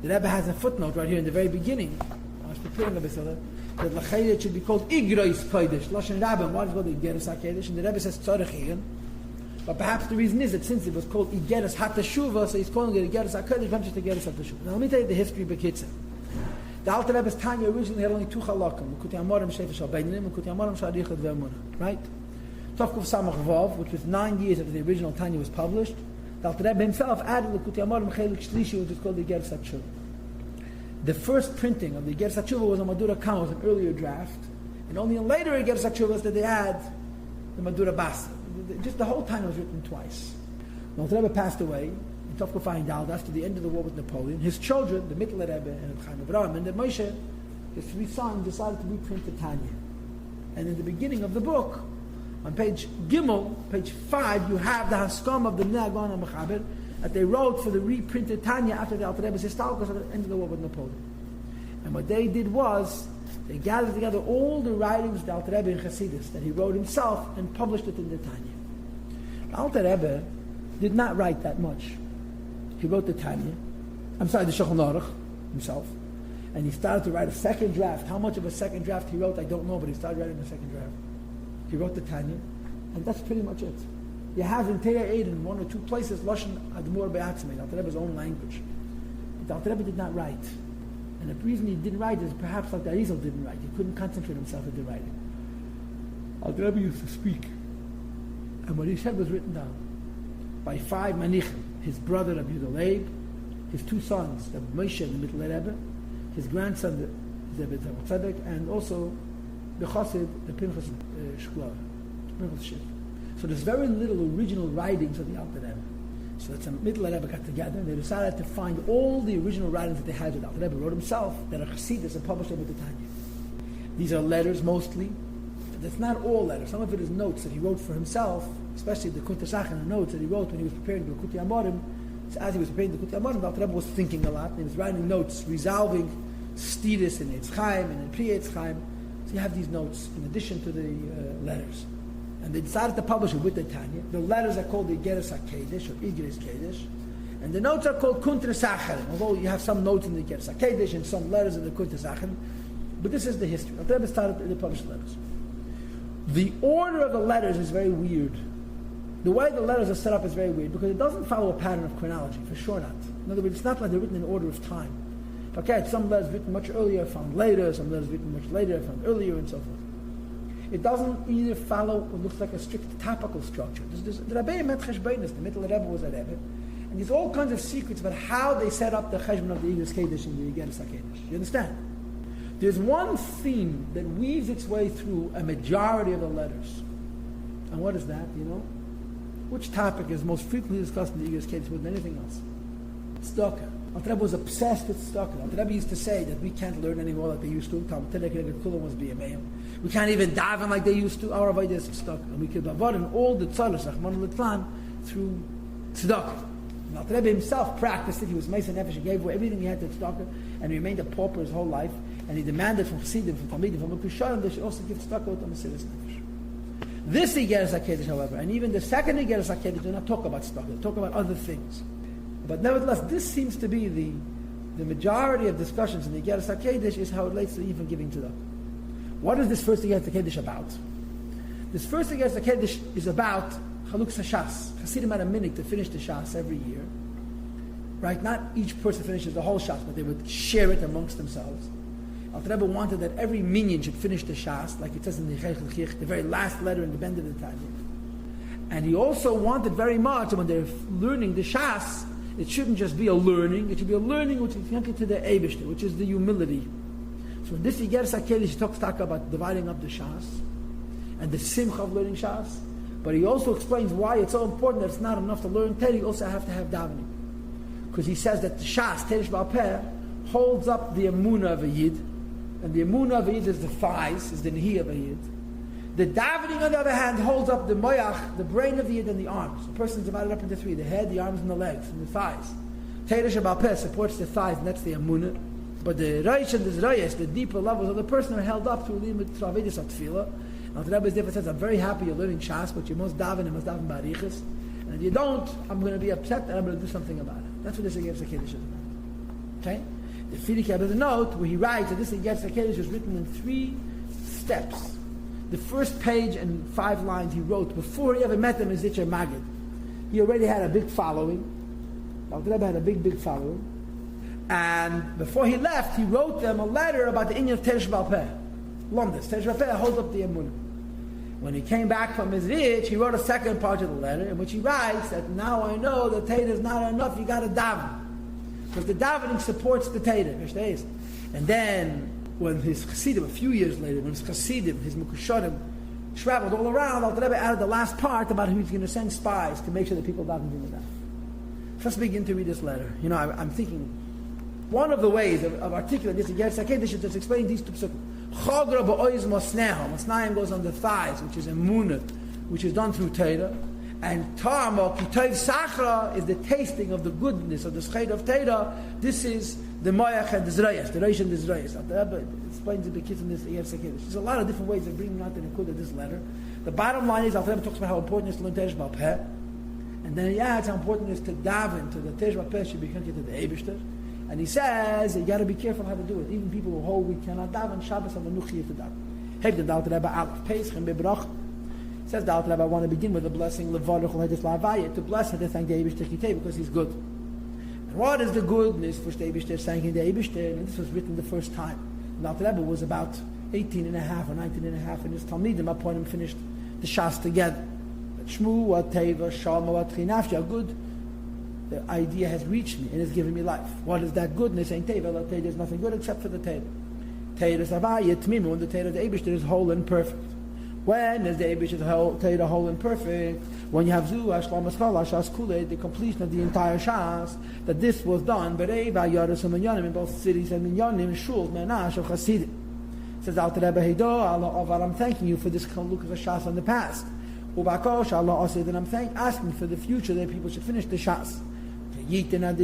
The Rebbe has a footnote right here in the very beginning. I was preparing a bit that L'chayre it should be called Igros Kodesh. Lashon Rabbim, why is it called Igeres HaKodesh? And the Rebbe says Tzorech. But perhaps the reason is that since it was called Igeres HaTeshuva, so he's calling it Igeres HaKodesh, not just Igeres HaTeshuva. Now let me tell you the history B'Kitzur. The Alter Rebbe's Tanya originally had only two halakim, L'kuti Amorim Shefer Shal Beinim, L'kuti Amorim Shal Arichot Ve'emunah. Right? Tovkuf Samach Vav, which was 9 years after the original Tanya was published, the Alter Rebbe himself added L'kuti Amorim Chelik Shlishi, which is called the Igeres HaTeshuva. The first printing of the Igeres HaTeshuva was on Madura Kama, was an earlier draft, and only in later Igeres HaTeshuva did they add the Madura Basa. Just the whole Tanya was written twice. The Alter Rebbe passed away in Tovkuf Ayin Daled after the end of the war with Napoleon. His children, the Mittler Rebbe and Chaim Avraham and the Moshe, his three sons, decided to reprint the Tanya. And in the beginning of the book, on page Gimel, page 5, you have the Haskam of the Ne'agon and Mechaber that they wrote for the reprinted Tanya after the Alter Rebbe's Histalkos at the end of the war with Napoleon. And what they did was, they gathered together all the writings of the Alter Rebbe in Chassidus that he wrote himself and published it in the Tanya. The Alter Rebbe did not write that much. He wrote the Tanya, the Shulchan Aruch himself, and he started to write a second draft. How much of a second draft he wrote, I don't know, but he started writing a second draft. He wrote the Tanya, and that's pretty much it. You have in Teireh Eid in one or two places Lashon Admor Be'atzmei, the Alter Rebbe's own language. But the Alter Rebbe did not write. And the reason he didn't write is perhaps like the Arizal didn't write. He couldn't concentrate himself into writing. Alter Rebbe used to speak. And what he said was written down by 5 Manichim, his brother Rabbi Yehuda Leib, his 2 sons, the Moshe and the Mittler Rebbe, his grandson, the Rebbe Tzadok, and also the Chassid, the Pinchas Shklar, Pinchas Shif. So there's very little original writings of the Alter Rebbe. So that's a Mittler Rebbe got together, and they decided to find all the original writings that they had with the Alter Rebbe wrote himself, that are Chassidus and published with the Tanya. These are letters mostly. That's not all letters. Some of it is notes that he wrote for himself, especially the Kuntei Sachen, notes that he wrote when he was preparing the L'kutei Amorim. So as he was preparing the L'kutei Amorim, the Alter Rebbe was thinking a lot, and he was writing notes, resolving Stidus and Eitz Chaim and Pri Eitz Chaim. So you have these notes in addition to the letters. And they decided to publish it with the Tanya. The letters are called the Igeres HaKodesh or Igeres Kodesh, and the notes are called Kuntei Sachen. Although you have some notes in the Igeres HaKodesh and some letters in the Kuntei Sachen, but this is the history. Alter Rebbe started to publish letters. The order of the letters is very weird. The way the letters are set up is very weird because it doesn't follow a pattern of chronology, for sure not. In other words, it's not like they're written in order of time. Okay, some letters written much earlier, found later, some letters written much later, found earlier, and so forth. It doesn't either follow what looks like a strict topical structure. The Rebbe met Cheshbeinis, the Mittler Rebbe was a Rebbe, and there's all kinds of secrets about how they set up the Cheshbon of the Igeres Kodesh and the Igeres HaKodesh. You understand? There's one theme that weaves its way through a majority of the letters. And what is that, you know? Which topic is most frequently discussed in the Igeres Kodesh more than anything else? Tzedakah. Alter Rebbe was obsessed with tzedakah. Alter Rebbe used to say that we can't learn anymore like they used to. We can't even daven like they used to. Our avodah is tzedakah. And we could avoid all the tzalos, Rahman al through tzedakah. And Alter Rebbe himself practiced it. He was Meisei Nefesh. He gave away everything he had to tzedakah, and he remained a pauper his whole life. And he demanded from Chassidim, from Talmidim, from Kusharim, they should also give tzedakah to Mesiras Nefesh. This Igeres HaKodesh, however, and even the second Igeres HaKodesh, do not talk about tzedakah. They talk about other things. But nevertheless, this seems to be the majority of discussions in the Igeres HaKodesh is how it relates to even giving tzedakah. What is this first Igeres HaKodesh about? This first Igeres HaKodesh is about Chaluk Shas. Chassidim had a minute to finish the Shas every year. Right? Not each person finishes the whole Shas, but they would share it amongst themselves. Alter Rebbe wanted that every minyan should finish the Shas, like it says in the the very last letter in the Bend of the Tanya. And he also wanted very much, when they're learning the Shas, it shouldn't just be a learning, it should be a learning which is connected to the Eibishter, which is the humility. So in this Igeres HaKodesh, he talks about dividing up the Shas, and the simcha of learning Shas, but he also explains why it's so important that it's not enough to learn Torah, you also have to have davening. Because he says that the Shas, Teresh Ba'al Peh, holds up the emunah of a Yid, and the emunah of a Yid is the thighs, is the nehi of a Yid. The davening, on the other hand, holds up the moyach, the brain of the Yid, and the arms. The person is divided up into 3, the head, the arms, and the legs, and the thighs. Teresh Ba'al Peh supports the thighs, and that's the emunah. But the reish and the zrayas, the deeper levels of the person, are held up through limit travedis of tefillah. Now the Rebbe says, I'm very happy you're learning Shas, but you must daven and must daven barichas. And if you don't, I'm going to be upset and I'm going to do something about it. That's what this Igeres HaKodesh is about. Okay? The Frierdiker has a note where he writes that this Igeres HaKodesh was written in 3 steps. The first page and 5 lines he wrote before he ever met the Mezritcher Maggid. He already had a big following. Alter Rebbe had a big following. And before he left, he wrote them a letter about the Inyan of Teresh Baal Peh. Lomdes. Teresh Baal Peh holds up the Emunah. When he came back from his Rich, he wrote a second part of the letter in which he writes that now I know that Teda is not enough, you got to daven. Because the davening supports the Teda. And then, when his Chassidim, a few years later, when his Chassidim, his Mukusharim, traveled all around, Alter Rebbe added the last part about how he's going to send spies to make sure that people daven in the daven. Let's begin to read this letter. You know, I'm thinking, one of the ways of articulating this Igeres HaKodesh is to explain these 2 psukim. Chagra ba'oiz mosneha. Mosnayim goes on the thighs, which is emunah, which is done through Teda. And Ta'ama kitayv sachra is the tasting of the goodness of the schayt of Teda. This is the moyach and the zrayas, the reish and the zrayas. The Rebbe explains the kids in this Igeres HaKodesh. There's a lot of different ways of bringing out the nikud of this letter. The bottom line is, Alter Rebbe talks about how important it is to learn Teresh Baal Peh. And then he adds how important it is to daven to the Teresh Baal Peh should be connected to the Eibishter. And he says, you got to be careful how to do it. Even people who hold we cannot daven Shabbos and Menuchi to daven. Heb the Alter Rebbe Aleph Pesach and Bebrach. Says the Alter Rebbe, I want to begin with the blessing Levarach Hadis La'avaya, to bless and to thank the Eibishter Kitei because he's good. And what is the goodness for the Eibishter thanking the Eibishter? And this was written the first time. And the Alter Rebbe was about 18 and a half or 19 and a half, and his Talmidim upon him finished the Shas together. Shmu wa Teva Shalma wa Tchinafshi, good. The idea has reached me and has given me life. What is that goodness? Ain't Teva. Teva is nothing good except for the Teva. Teva is Avaya Tmim, when the Teva of the Eibishter is whole and perfect. When is the Eibishter Teva whole and perfect? When you have Zu Ashlam Aschala Shas Kulei, the completion of the entire Shas, that this was done. Berei Vayaris and Minyanim in both cities and Minyanim Shul Menash of Chasidim. Says Alter Rebbe Heido Allah, I'm thanking you for this Kaluk of Shas in the past. Ubakosh Allah said that I'm asking for the future that people should finish the Shas. Given at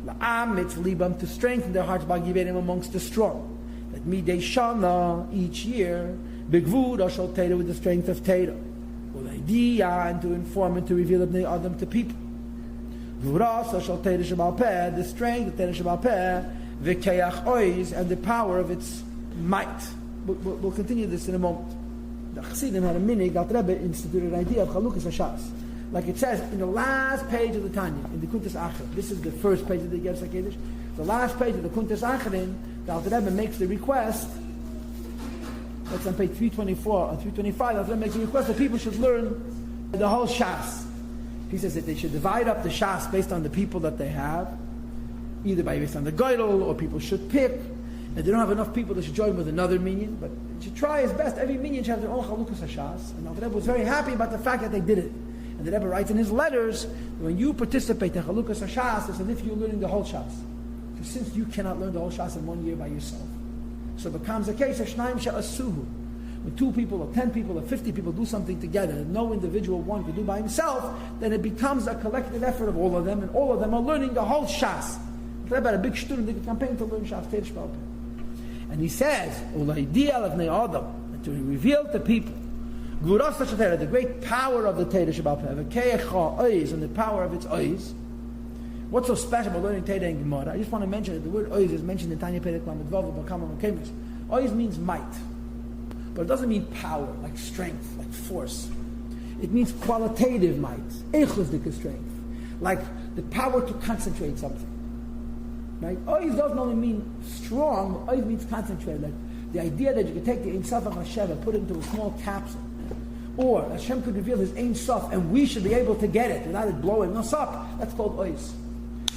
La'amitz libam, to strengthen their hearts by giving amongst the strong. That midei shana, each year, begvud ashal Teda, with the strength of Teda. Idea, and to inform and to reveal Bnei Adam to people. Gvuras ashal Teda Shebal Peh, the strength of Teda Shebal Peh, v'keach oiz, and the power of its might. We'll continue this in a moment. The Chassidim had a minig. Alter Rebbe instituted an idea of Chalukas HaShas. Like it says in the last page of the Tanya, in the Kuntas Achar. This is the first page of the Igeres HaKodesh. The last page of the Kuntas Acharin, the Alter Rebbe makes the request. That's on page 324 or 325. The Alter Rebbe makes the request that people should learn the whole Shas. He says that they should divide up the Shas based on the people that they have, either based on the Geidel, or people should pick. And they don't have enough people, they should join with another minyan, but they should try his best. Every minyan should have their own Chalukas HaShas. And the Alter Rebbe was very happy about the fact that they did it. And the Rebbe writes in his letters, when you participate in Chalukas HaShas, it's as if you're learning the whole Shas. So since you cannot learn the whole Shas in 1 year by yourself, so it becomes a case of Shnaim She'asuhu. When 2 people or 10 people or 50 people do something together that no individual one could do by himself, then it becomes a collective effort of all of them, and all of them are learning the whole Shas. The Rebbe had a big student, they could campaign to learn Shas Teresh Baal Peh. And he says, and to reveal to people the great power of the Teda Shebal Peh, and the power of its ois. What's so special about learning Teda and Gemara? I just want to mention that the word ois is mentioned in Tanya Perek Lamed Vav B'Kama Mekemis. Ois means might, but it doesn't mean power, like strength, like force. It means qualitative might, echosdik strength, like the power to concentrate something. Right? Ois doesn't only mean strong, ois means concentrated. Like the idea that you could take the Ein Sof of Hashem and put it into a small capsule, or Hashem could reveal His Ein Sof and we should be able to get it without it blowing us up. That's called ois.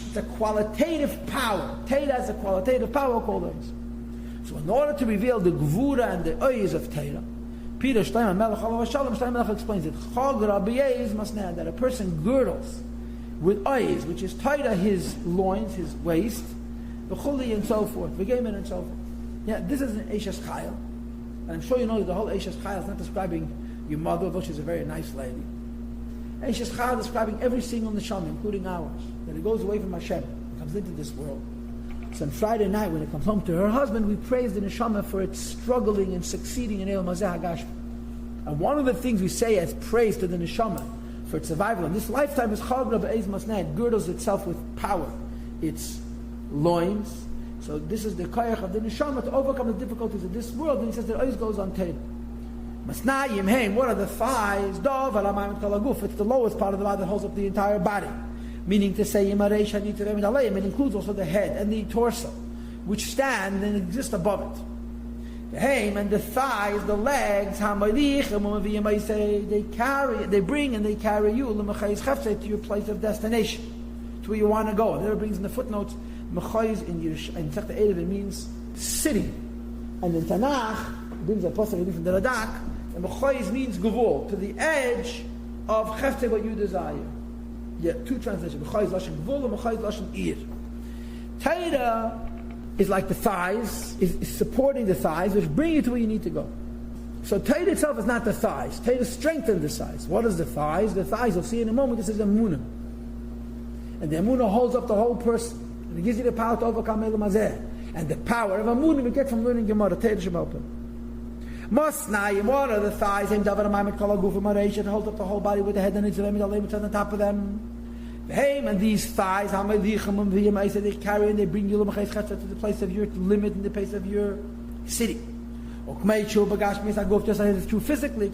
It's a qualitative power. Teda is a qualitative power called ois. So in order to reveal the Gvura and the ois of Teda, Peter Shlomo Melech Alav Shalom Shlomo Melech explains it. That a person girdles with ois, which is tied to his loins, his waist, the chuli and so forth, the gamen and so forth. Yeah, this is an Eishes Chayil, and I'm sure you know that the whole Eishes Chayil is not describing your mother, although she's a very nice lady. Eishes Chayil is describing every single neshama, including ours, that it goes away from Hashem, and comes into this world. So on Friday night, when it comes home to her husband, we praise the neshama for its struggling and succeeding in El Mazeh HaGashma. And one of the things we say as praise to the neshama for its survival in this lifetime is Chagra Be'ez Masneh. It girdles itself with power, its loins. So this is the koyach of the neshama to overcome the difficulties of this world. And he says that it always goes on Torah. Masnayim heim. What are the thighs? Dov alamayim kalaguf. It's the lowest part of the body that holds up the entire body. Meaning to say yimarei shani terem aleim. It includes also the head and the torso, which stand and exist above it. The heim and the thighs, the legs. They carry, they bring and they carry you to your place of destination, to where you want to go. And it brings in the footnotes. Mechoiz in Sechta Erev, it means city. And in Tanakh, it brings a pasuk from the Radak, and Mechoiz means gevul, to the edge of chefte, what you desire. Yeah, two translations. Mechoiz lashon gevul and Mechoiz lashon ir. Torah is like the thighs, is supporting the thighs, which bring you to where you need to go. So Torah itself is not the thighs. Torah strengthens the thighs. What is the thighs? The thighs, you'll see in a moment, this is emunah. And the emunah holds up the whole person. And it gives you the power to overcome Elam Hazeh. And the power of Amunim we get from learning Gemara. Torah Shem Open. Mosnayim, what are the thighs? It holds up the whole body with the head and it's on the top of them. And these thighs, they carry and they bring you to the place of your limit and the place of your city. Just as it's true physically,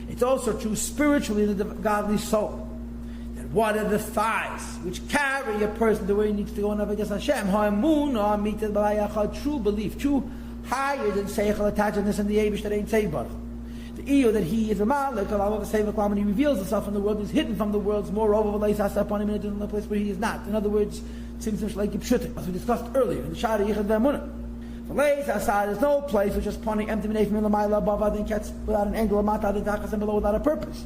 it's also true spiritually in the godly soul. What are the thighs which carry a person to where he needs to go in Avodas Hashem? True belief, true higher than Seichel attachedness and the Eibush that ain't saved by the Iyo that he is a Malik, when he reveals himself in the world, he's hidden from the world's moreover upon him in a place where he is not. In other words, as we discussed earlier in the Shari Yichad Ve'amunah. There's no place which is pointing empty above without an angle and below without a purpose.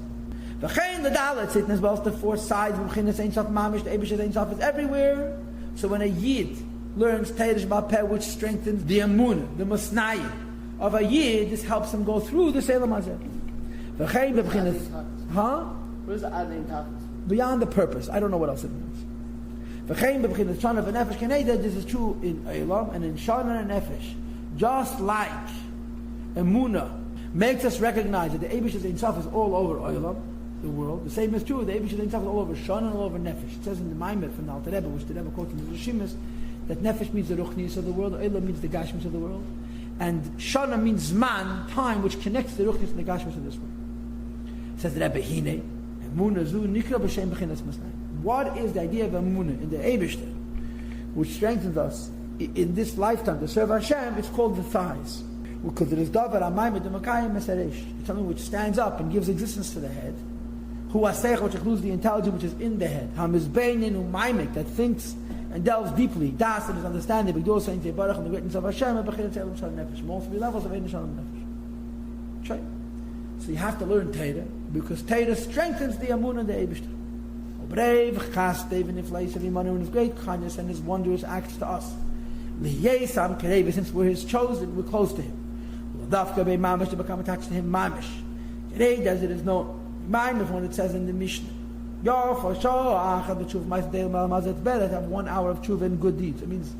The Dalet sitting as well as the four sides of the Eibush is everywhere. So when a Yid learns Teresh Ba'Peh, which strengthens the Emunah, the Masnayim of a Yid, this helps him go through the Selam Hazeh. What is the Adin Tachlis? Beyond the purpose. I don't know what else it means. This is true in Eilam and in Shana and Nefesh. Just like Emunah makes us recognize that the Eibush himself is all over Eilam, the world. The same is true. The Eibush himself is all over Shana and all over Nefesh. It says in the Maimed from the Alter Rebbe, which the Rebbe quotes in the Rishimis, that Nefesh means the Ruchnis of the world, Eilam means the Gashmis of the world, and Shana means Zman, time, which connects the Ruchnis and the Gashmis of this world. It says the Rebbe, Hine, Emunah zu nikra b'shem b'chinas masnayim. What is the idea of Emunah in the Eibush, which strengthens us in this lifetime to serve Hashem? It's called the thighs. Because it is Davar Amayim Demakayim Mesaresh. It's something which stands up and gives existence to the head. Hu Asech, which includes the intelligence which is in the head. Hamizbeinin Umaymik, that thinks and delves deeply. Das and his understanding. B'gdol Saint Yebarach and the greatness of Hashem and B'chirat Elam Shalom Nefesh. All three levels of Ein Shalom Nefesh. Right? So you have to learn Torah, because Torah strengthens the Amunah and the Eibush. Brave, Chas, David, Nifleis of Imanu, and his great kindness and his wondrous acts to us. Liyesam Kereva, since we're his chosen, we're close to him. Dafka be mamish to become attached to him mamish. Today, as it is known, mamish when it says in the Mishnah, Yo for sure, achad b'tshuv ma'is deil malmaz. It's better to have 1 hour of tshuva and good deeds. It means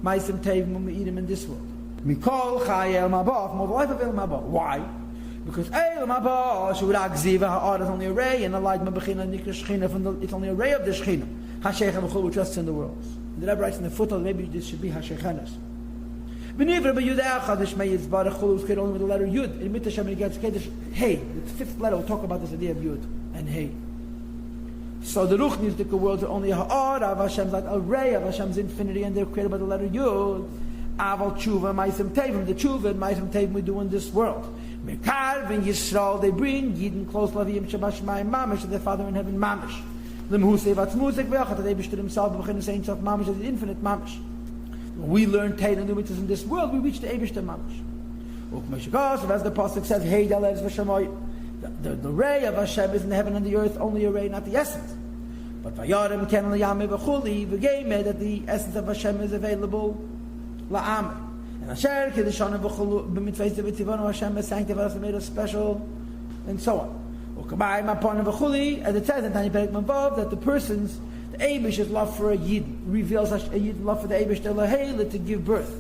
ma'isem teiv when we eat him in this world. Mikol chay el mabah, more the life of el mabah. Why? Because el mabah shurak ziva ha'ar is only a ray, and the light mabachina nikra shechina from the, it's only a ray of the shechina. Hasheicha b'chol which rests in the world. The Rebbe writes in the footnote, maybe this should be hasheichanas. B'nivra b'yudei achad shmei yitzbarach chol u'skid only with the letter yud. In mit Hashem gets kedesh hey. The fifth letter will talk about this idea of yud and hey. So the ruchnistic worlds are only a ha'ar of Hashem's, like a ray of Hashem's infinity, and they're created by the letter yud. Aval tshuva ma'isem tevim. The tshuva and ma'isem tevim we do in this world. Mekar v'in Yisrael, they bring Yidden close laviyim shabashmayim mamish to their Father in heaven mamish. Lemhusei vatzmuzik v'yachat, they bishted himself b'chin the same self mamish as the infinite mamish. When we learn Torah and the mitzvahs in this world, we reach the Eibush mamish. Ukmeshikos, as the pasuk says, Hey Dalevs v'shamoy, the ray of Hashem is in the heaven and the earth, only a ray, not the essence. But vayarim ken l'yameh v'chuli v'geimeh, that the essence of Hashem is available la'ameh. And Asher Kedishana v'chulu b'mitzvahs v'tzivonu Hashem has sanctified us and made us special, and so on. Ukabayim upon v'chuli, as it says in Tanya Perek Mavav, that the person's, the Eibish's love for a Yid reveals a Yid's love for the Eibush to give birth.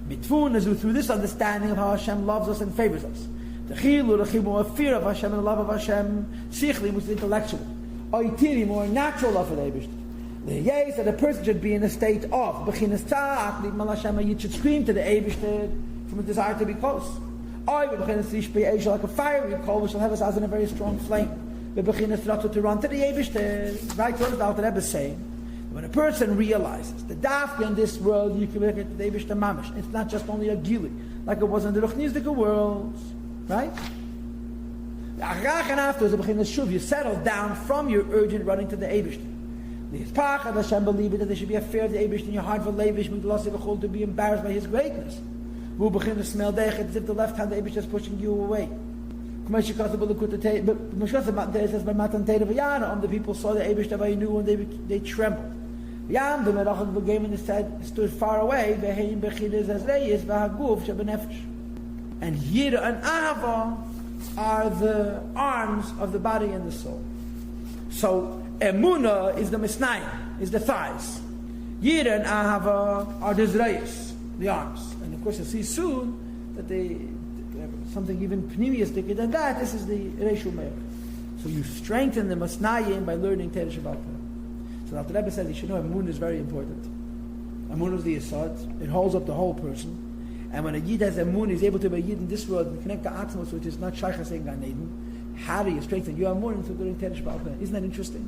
Mitfun is through this understanding of how Hashem loves us and favors us. The chilu, the chibur of fear of Hashem and the love of Hashem, sichli, which is intellectual. Oitiri, more natural love for the Eibishter. The yes that a person should be in a state of bechinas ta'ach, you should scream to the Eibishter from a desire to be close. Or bechinas tishpei like a fiery coal, which will have us as in a very strong flame. But bechinas to run to the Eibishter. Right, what the Alter Rebbe is saying. When a person realizes the dafka in this world, you can look at the Eibishter mamish. It's not just only a gili, like it was in the Ruchnizdika world, right? And afterwards, the bechinas shuv, you settle down from your urgent running to the Eibishter. Hashem believe that there should be a fear of the Eibush in your heart for Levish to be embarrassed by his greatness. Who begin to smell as if the left hand the Eibush is pushing you away. The people saw the Eibush that they knew and they trembled. The game in the said stood far away. And Yira and Ahava are the arms of the body and the soul. So Emunah is the misnayim, is the thighs. Yira and Ahava are the zrayis, the arms. And of course you'll see soon that they have something even pneumistic than that. This is the Reishu Meir. So you strengthen the misnayim by learning Teresh Shabbat. So the Rebbe said you should know Emunah is very important. Emunah is the Yesod. It holds up the whole person. And when a Yid has Emunah, he's able to be a Yid in this world and connect to Atzmos, which is not Shaychas in Gan Eden. How do you strengthen your Emunah through learning Teresh Shabbat? Isn't that interesting?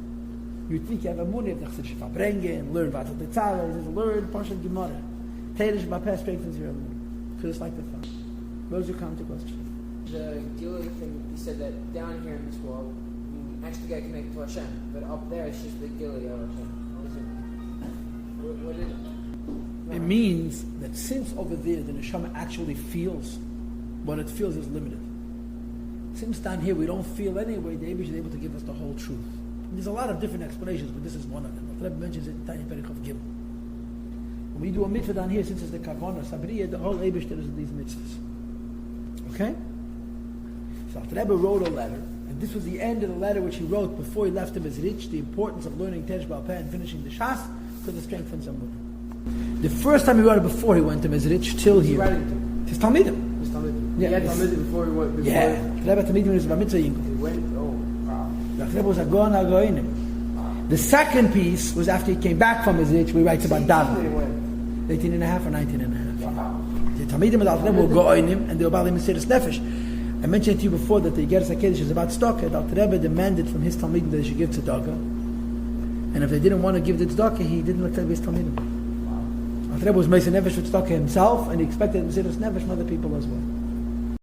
You think you have a money, you have to verbringen and learn about the tzara, you have to learn Parshat Gemara. Teresh Bapeh strengthens your money. Feels like the fun. What was your counter question? The Gili thing, you said that down here in this world, you actually get connected to Hashem, but up there it's just the Gili of Hashem. What is it? It means that since over there the neshama actually feels, what it feels is limited. Since down here we don't feel anyway, the Eibush is able to give us the whole truth. There's a lot of different explanations, but this is one of them. The Rebbe mentions it in Tanya Perichov Gimel. When we do a mitzvah down here, since it's the Kavanah, Sabriya, the whole Eibush is in these mitzvahs. Okay? So the Rebbe wrote a letter, and this was the end of the letter which he wrote before he left him as rich, the importance of learning Teresh Ba'al Peh and finishing the Shas, because it strengthens Emunah. The first time he wrote it before he went to Mezrich, till here. His Talmidim. His Talmidim. Yeah, He had Talmidim before he went. The Rebbe Talmidim was Bar Mitzvah Yinkel. He went. The Rebbe was a Goan HaGoinim. The second piece was after he came back from his rich, we write about David. 18 and a half or 19 and a half. Wow. The Talmidim of the Rebbe were Goinim and they were about him Mesiras Nefesh. I mentioned to you before that the Igeres HaKedesh is about tzedakah. The Rebbe demanded from his Talmidim that they should give tzedakah. And if they didn't want to give the tzedakah, he didn't let his Talmidim. The Rebbe was Mesiras Nefesh for tzedakah himself and he expected Mesiras Nefesh from other people as well.